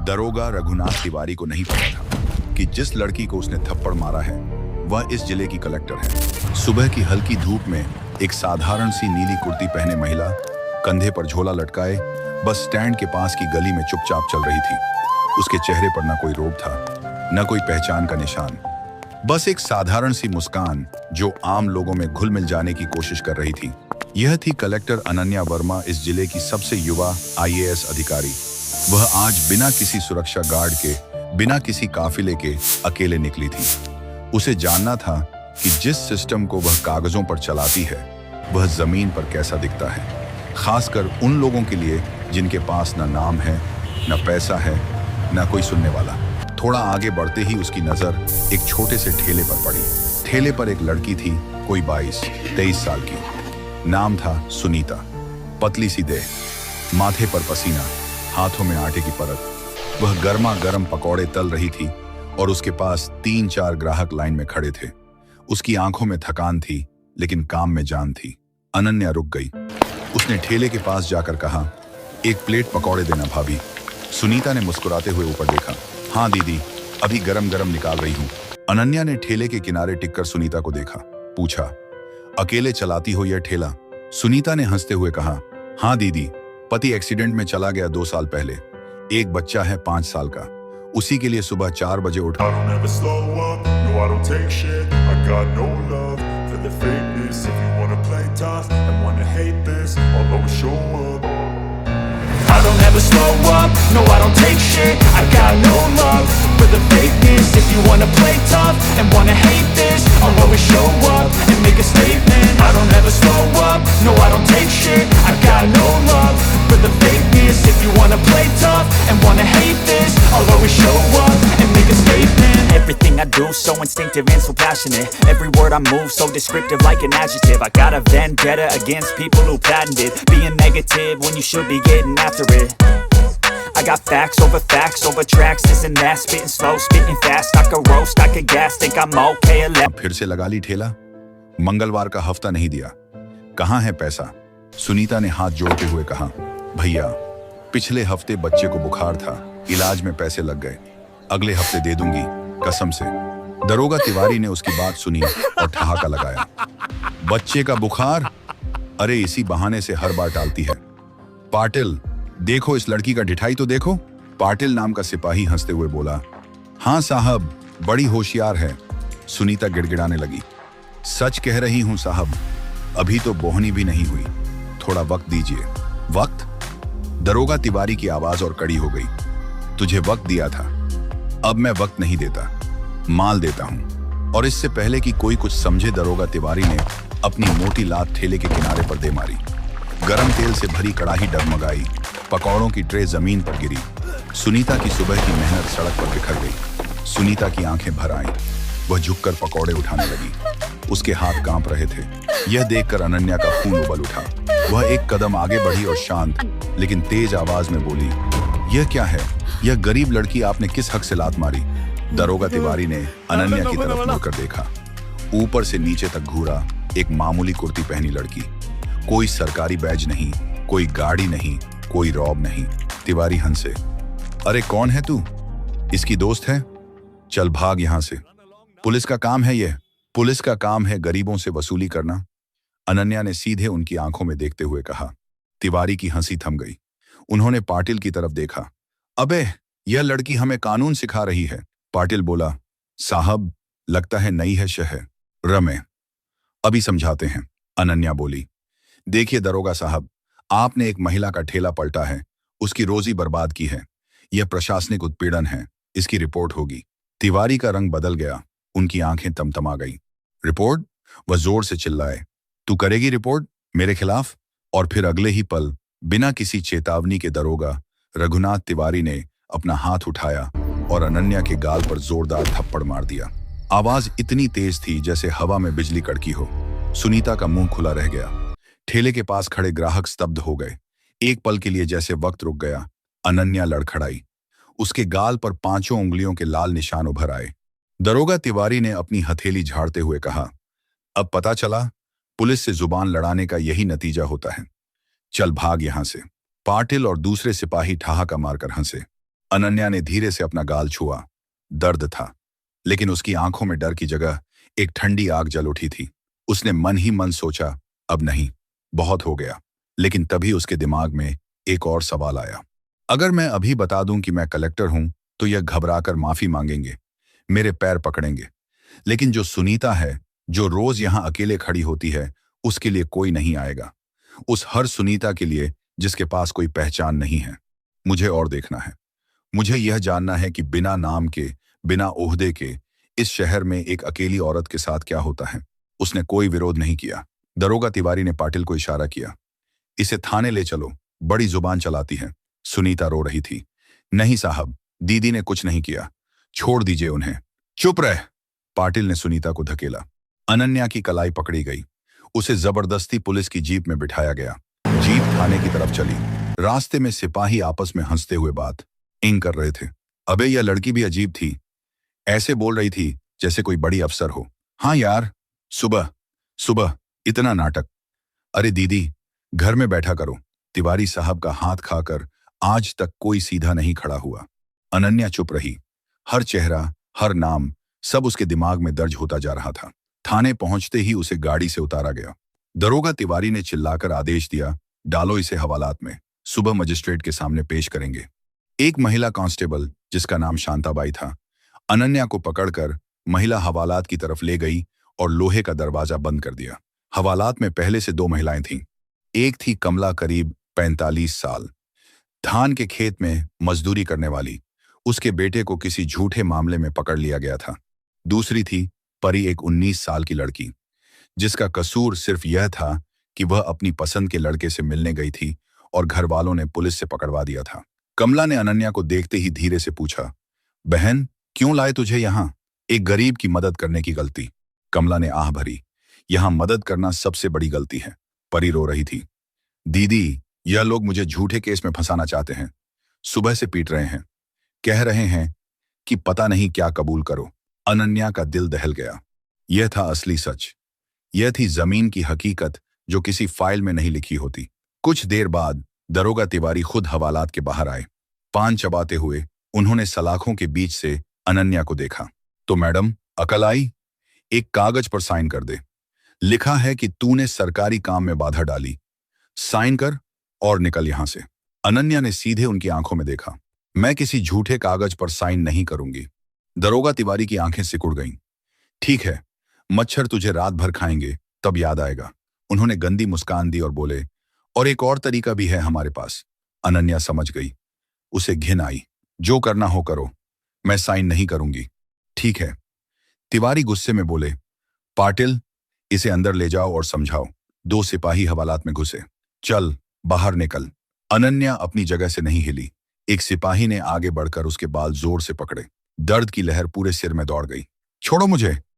दरोगा रघुनाथ तिवारी को नहीं पता था कि जिस लड़की को उसने थप्पड़ मारा है वह इस जिले की कलेक्टर है। सुबह की हल्की धूप में एक साधारण सी नीली कुर्ती पहने महिला कंधे पर झोला लटकाए बस स्टैंड के पास की गली में चुपचाप चल रही थी। उसके चेहरे पर न कोई रोब था, न कोई पहचान का निशान, बस एक साधारण सी मुस्कान जो आम लोगों में घुल मिल जाने की कोशिश कर रही थी। यह थी कलेक्टर अनन्या वर्मा, इस जिले की सबसे युवा आईएएस अधिकारी। वह आज बिना किसी सुरक्षा गार्ड के, बिना किसी काफिले के अकेले निकली थी। उसे जानना था कि जिस सिस्टम को वह कागजों पर चलाती है वह जमीन पर कैसा दिखता है, खासकर उन लोगों के लिए जिनके पास न नाम है, न पैसा है, न कोई सुनने वाला। थोड़ा आगे बढ़ते ही उसकी नजर एक छोटे से ठेले पर पड़ी। ठेले पर एक लड़की थी, कोई 22-23 साल की। नाम था सुनीता। पतली सी देह, माथे पर पसीना, हाथों में आटे की परत। वह गर्मा गर्म पकौड़े तल रही थी और उसके पास 3-4 ग्राहक लाइन में खड़े थे। उसकी आंखों में थकान थी लेकिन काम में जान थी। अनन्या रुक गई। उसने ठेले के पास जाकर कहा, एक प्लेट पकौड़े देना भाभी। सुनीता ने मुस्कुराते हुए ऊपर देखा। हाँ दीदी, अभी गरम गरम निकाल रही हूँ। अनन्या ने ठेले के किनारे टिककर सुनीता को देखा। पूछा, अकेले चलाती हो यह ठेला? सुनीता ने हंसते हुए कहा, हाँ दीदी, पति एक्सीडेंट में चला गया 2 साल पहले। एक बच्चा है 5 साल का, उसी के लिए सुबह 4 बजे उठा। I don't ever slow up, no I don't take shit. I got no love for the fakeness. If you wanna play tough and wanna hate this, I'll always show up and make a statement. I don't ever slow up, no I don't take shit. I got no love for the fakeness. If you wanna play tough and wanna hate this, I'll always show up and make a statement. Everything I do so instinctive and so passionate. Every word I move so descriptive like an adjective. I got a vendetta against people who patented being negative when you should be getting after it. I got facts over tracks, this and that, spitting slow, spitting fast. I could roast, I could gas, think I'm okay at last. फिर से लगा ली ठेला। मंगलवार का हफ्ता नहीं दिया, कहाँ है पैसा? सुनीता ने हाथ जोड़ते हुए कहा, भैया, पिछले हफ्ते बच्चे को बुखार था, इलाज में पैसे लग गए, अगले हफ्ते दे दूंगी, कसम से। दरोगा तिवारी ने उसकी बात सुनी और ठहाका लगाया। बच्चे का बुखार? अरे इसी बहाने से हर बार टालती है। पाटिल, देखो इस लड़की का ढिठाई तो देखो। पाटिल नाम का सिपाही हंसते हुए बोला, हाँ साहब, बड़ी होशियार है। सुनीता गिड़गिड़ाने लगी, सच कह रही हूं साहब, अभी तो बोहनी भी नहीं हुई, थोड़ा वक्त दीजिए। वक्त? दरोगा तिवारी की आवाज और कड़ी हो गई, तुझे वक्त दिया था, अब मैं वक्त नहीं देता, माल देता हूं। और इससे पहले कि कोई कुछ समझे, दरोगा तिवारी ने अपनी मोटी लात ठेले के किनारे पर दे मारी। गरम तेल से भरी कड़ाही डगमगाई, पकौड़ों की ट्रे जमीन पर गिरी। सुनीता की सुबह की मेहनत सड़क पर बिखर गई। सुनीता की आंखें भर आईं। वह झुककर पकौड़े उठाने लगी। उसके हाथ कांप रहे थे। यह देखकर अनन्या का खून उबल उठा। वह एक कदम आगे बढ़ी और शांत लेकिन तेज आवाज में बोली, यह क्या है? यह गरीब लड़की आपने किस हक से लात मारी? दरोगा तिवारी ने अनन्या की तरफ मुड़कर देखा। ऊपर से नीचे तक घूरा एक मामूली कुर्ती पहनी लड़की। कोई सरकारी बैज नहीं, कोई गाड़ी नहीं, कोई रॉब नहीं। तिवारी हंसे, अरे कौन है तू? इसकी दोस्त है? चल भाग यहां से। पुलिस का काम है यह, पुलिस का काम है गरीबों से वसूली करना। अनन्या ने सीधे उनकी आंखों में देखते हुए कहा। तिवारी की हंसी थम गई। उन्होंने पाटिल की तरफ देखा। अबे, यह लड़की हमें कानून सिखा रही है। पाटिल बोला, साहब, लगता है नई है शहर रमे, अभी समझाते हैं। अनन्या बोली, देखिए दरोगा साहब, आपने एक महिला का ठेला पलटा है, उसकी रोजी बर्बाद की है। यह प्रशासनिक उत्पीड़न है, इसकी रिपोर्ट होगी। तिवारी का रंग बदल गया, उनकी आंखें तमतमा गई। रिपोर्ट? वह जोर से चिल्लाए, तू करेगी रिपोर्ट मेरे खिलाफ? और फिर अगले ही पल, बिना किसी चेतावनी के, दरोगा रघुनाथ तिवारी ने अपना हाथ उठाया और अनन्या के गाल पर जोरदार थप्पड़ मार दिया। आवाज इतनी तेज थी जैसे हवा में बिजली कड़की हो। सुनीता का मुंह खुला रह गया। ठेले के पास खड़े ग्राहक स्तब्ध हो गए। एक पल के लिए जैसे वक्त रुक गया। अनन्या लड़खड़ाई। उसके गाल पर 5 उंगलियों के लाल निशान उभर आए। दरोगा तिवारी ने अपनी हथेली झाड़ते हुए कहा, अब पता चला, पुलिस से जुबान लड़ाने का यही नतीजा होता है। चल भाग यहां से। पाटिल और दूसरे सिपाही ठहाका मारकर हंसे। अनन्या ने धीरे से अपना गाल छुआ। दर्द था, लेकिन उसकी आंखों में डर की जगह एक ठंडी आग जल उठी थी। उसने मन ही मन सोचा, अब नहीं, बहुत हो गया। लेकिन तभी उसके दिमाग में एक और सवाल आया। अगर मैं अभी बता दूं कि मैं कलेक्टर हूं, तो यह घबराकर माफी मांगेंगे, मेरे पैर पकड़ेंगे। लेकिन जो सुनीता है, जो रोज यहां अकेले खड़ी होती है, उसके लिए कोई नहीं आएगा। उस हर सुनीता के लिए जिसके पास कोई पहचान नहीं है। मुझे और देखना है। मुझे यह जानना है कि बिना नाम के, बिना ओहदे के, इस शहर में एक अकेली औरत के साथ क्या होता है। उसने कोई विरोध नहीं किया। दरोगा तिवारी ने पाटिल को इशारा किया। इसे थाने ले चलो, बड़ी जुबान चलाती है। सुनीता रो रही थी। नहीं साहब, दीदी ने कुछ नहीं किया, छोड़ दीजिए उन्हें। चुप रह, पाटिल ने सुनीता को धकेला। अनन्या की कलाई पकड़ी गई। उसे जबरदस्ती पुलिस की जीप में बिठाया गया। जीप थाने की तरफ चली। रास्ते में सिपाही आपस में हंसते हुए बात इंग कर रहे थे। अबे यह लड़की भी अजीब थी, ऐसे बोल रही थी जैसे कोई बड़ी अफसर हो। हाँ यार, सुबह सुबह इतना नाटक। अरे दीदी, घर में बैठा करो। तिवारी साहब का हाथ खाकर आज तक कोई सीधा नहीं खड़ा हुआ। अनन्या चुप रही। हर चेहरा, हर नाम, सब उसके दिमाग में दर्ज होता जा रहा था। थाने पहुंचते ही उसे गाड़ी से उतारा गया। दरोगा तिवारी ने चिल्लाकर आदेश दिया, डालो इसे हवालात में, सुबह मजिस्ट्रेट के सामने पेश करेंगे। एक महिला कांस्टेबल, जिसका नाम शांताबाई था, अनन्या को पकड़कर महिला हवालात की तरफ ले गई और लोहे का दरवाजा बंद कर दिया। हवालात में पहले से 2 महिलाएं थीं। एक थी कमला, करीब 45 साल, धान के खेत में मजदूरी करने वाली। उसके बेटे को किसी झूठे मामले में पकड़ लिया गया था। दूसरी थी परी, एक 19 साल की लड़की, जिसका कसूर सिर्फ यह था कि वह अपनी पसंद के लड़के से मिलने गई थी और घर वालों ने पुलिस से पकड़वा दिया था। कमला ने अनन्या को देखते ही धीरे से पूछा, बहन, क्यों लाए तुझे यहाँ? एक गरीब की मदद करने की गलती। कमला ने आह भरी, यहाँ मदद करना सबसे बड़ी गलती है। परी रो रही थी। दीदी, यह लोग मुझे झूठे केस में फंसाना चाहते हैं। सुबह से पीट रहे हैं, कह रहे हैं कि पता नहीं क्या कबूल करो। अनन्या का दिल दहल गया। यह था असली सच। यह थी जमीन की हकीकत जो किसी फाइल में नहीं लिखी होती। कुछ देर बाद दरोगा तिवारी खुद हवालात के बाहर आए। पान चबाते हुए उन्होंने सलाखों के बीच से अनन्या को देखा। तो मैडम, अकल आई? एक कागज पर साइन कर दे। लिखा है कि तूने सरकारी काम में बाधा डाली। साइन कर और निकल यहां से। अनन्या ने सीधे उनकी आंखों में देखा। मैं किसी झूठे कागज पर साइन नहीं करूंगी। दरोगा तिवारी की आंखें सिकुड़ गईं। ठीक है, मच्छर तुझे रात भर खाएंगे, तब याद आएगा। उन्होंने गंदी मुस्कान दी और बोले, और एक और तरीका भी है हमारे पास। अनन्या समझ गई। उसे घिन आई। जो करना हो करो, मैं साइन नहीं करूंगी। ठीक है, तिवारी गुस्से में बोले। पाटिल, इसे अंदर ले जाओ और समझाओ। 2 सिपाही हवालात में घुसे। चल, बाहर निकल। अनन्या अपनी जगह से नहीं हिली। एक सिपाही ने आगे बढ़कर उसके बाल जोर से पकड़े। दर्द की लहर पूरे सिर में दौड़ गई। छोड़ो मुझे,